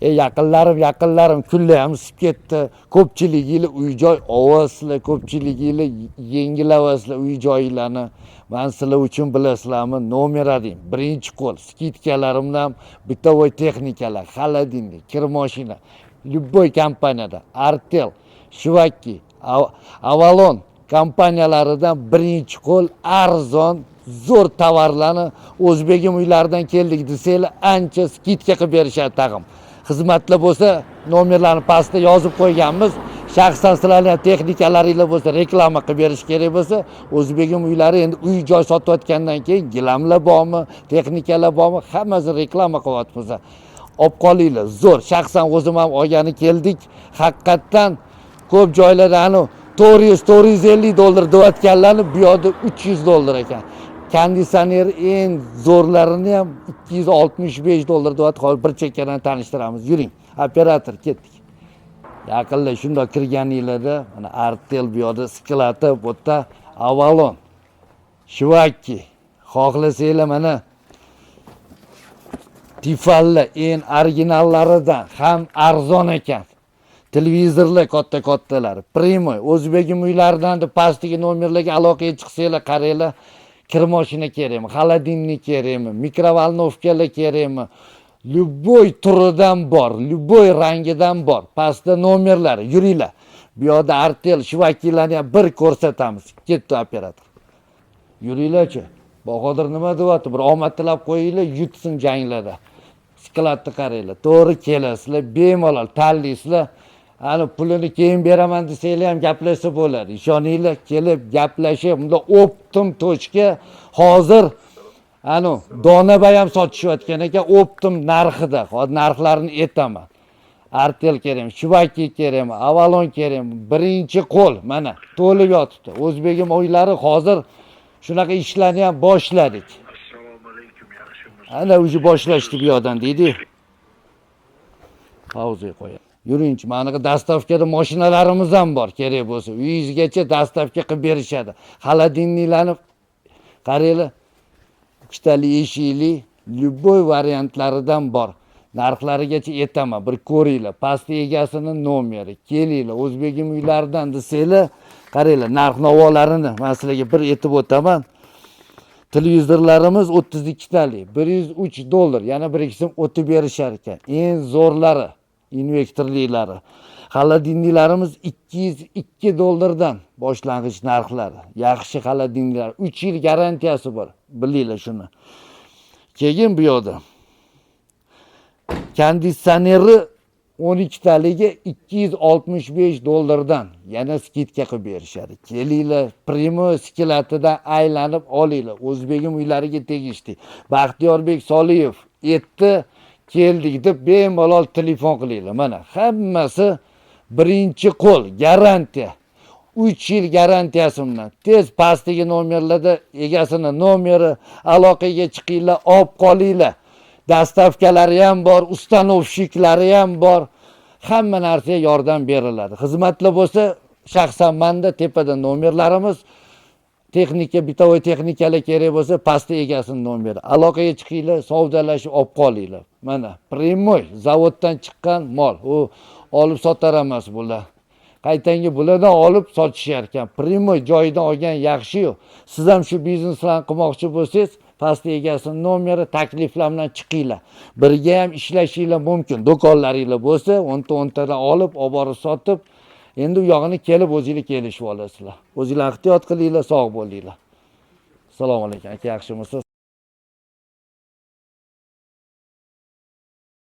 Yaqinlarim kunlayam isib ketdi. Ko'pchiligingiz uy-joy olasizlar, ko'pchiligingiz yengil olasizlar uy-joylarni. Men sizlar uchun bilasizlarmi, nomer ading. Birinchi qo'l skidkalarimdan bitovoy texnikalar, xolodilnik, kir mashina, любой kompaniyada, Artel, Shivaki, Avalon kompaniyalaridan birinchi qo'l arzon zo'r tovarlarni o'zbegim uylaridan keldik desanglar, ancha skidka qilib berishadi tag'in. Xizmatlar bo'lsa, nomerlarni pastda yozib qo'yganmiz. Shaxsan sizlarning texnikalaringiz bo'lsa, reklama qilib berish kerak bo'lsa, o'zbegim uylari endi uy-joy sotayotgandan keyin gilamlar bormi, texnikalar bormi, hammasini reklama qilyapmiz. Olib qolinglar, zo'r. Shaxsan o'zim ham olgani keldik. Haqiqatdan ko'p joylarda ani 400-450 dollar deyotganlarni bu yerda 300 dollar ekan. Konditsioner eng zo'rlarini ham 265 dollar deyapti. Hozir bir chekkadan tanishtiramiz. Yuring, operator, ketdik. Yaqinda shunday kirganinglarda mana Artel bu yerda sklati, bu yerda Avalon, Shivaki, xohlasanglar mana Tifallar eng originallaridan ham arzon ekan. Televizorlar katta-kattalar, Primoy, o'zbegim uylaridan deb pastdagi nomerlarga aloqaga chiqsanglar, qaranglar, kir mashina kerakmi, xolodilnik kerakmi, mikrovolnovkalar kerakmi, любой turidan bor, любой rangidan bor. Pastda nomerlari, yuringlar. Bu yerda Artel, Shivakilarni ham bir ko'rsatamiz. Ketdi operator. Yuringlar-chi. Bahodir nima deyapti? Bir omad tilab qo'yinglar, yutsin janglarda. Sklatni qaranglar. To'g'ri kelasizlar, bemalol tanlaysizlar. Ani pulini keyin beraman desanglar ham gaplashsa bo'ladi. Ishoninglar, kelib gaplashib, bunda optim tochka hozir ani Donabay ham sotishayotgan ekan, optim narxida. Hozir narxlarini aytaman. Artel kerakmi, Shivaki kerakmi, Avalon kerakmi, birinchi qo'l mana to'lib yotibdi. O'zbegim uylari hozir shunaqa ishlarni ham boshladik. Assalomu alaykum, yaxshimisiz? Ana o'zi boshlashdi bu yerdan deydi. Pauza qo'ying. Yuringchi, mana bu dastavkada mashinalarimiz ham bor, kerak bo'lsa. Uyingizgacha dastavka qilib berishadi. Xolodilniklarni qaranglar. Ikkitali eshikli, любой variantlaridan bor. Narxlarigacha aytaman, bir ko'ringlar. Pastda egasining nomeri, kelinglar, o'zbegim uylaridan desanglar, qaranglar, narx-navolarini men sizlarga bir aytib o'taman. Televizorlarimiz 32 talik, 103 dollar, yana bir ikisini o'tib berishar ekan. Eng zo'rlari, invektorliklari. Xolodilniklarimiz 202 dollardan boshlang'ich narxlari. Yaxshi xolodilniklar, 3 yil garantiyasi bor. Bilinglar shuni. Keyin bu yerda konditsioneri 12 taliga 265 dollardan yana skidka qilib berishadi. Kelinglar, Primo sklatidan aylanib olinglar. O'zbegim uylariga tegishli. Baxtiyorbek Soliyev aytdi, keldik deb bemalol telefon qilinglar. Mana hammasi birinchi qo'l garantiya. 3 yil garantiyasi bilan. Tez pastdagi nomerlarda egasini nomeri, aloqaga chiqinglar, olib qolinglar. Dastavkalari ham bor, ustanovshiklari ham bor. Hamma narsaga yordam beriladi. Xizmatlar bo'lsa, shaxsan menda tepada nomerlarimiz, texnika, bitovoy texnikalar kerak bo'lsa, pastda egasining nomeri. Aloqaga chiqinglar, savdolashib olib qolinglar. Mana Primoy zavoddan chiqqan mol. U olib sotar emas bular. Qaytangi bulardan olib sotishar ekan. Primoy joyidan olgan yaxshi-yu. Siz ham shu bizneslarni qilmoqchi bo'lsangiz, pastda egasining nomeri, takliflar bilan chiqinglar. Birga ham ishlashinglar mumkin. Do'konlaringiz bo'lsa, 10 tadan olib, olib borib sotib, endi u yog'ini kelib o'zingizlar kelishib olasizlar. O'zingizlar ehtiyot qilinglar, sog' bo'linglar. Assalomu alaykum, aka, yaxshimisiz?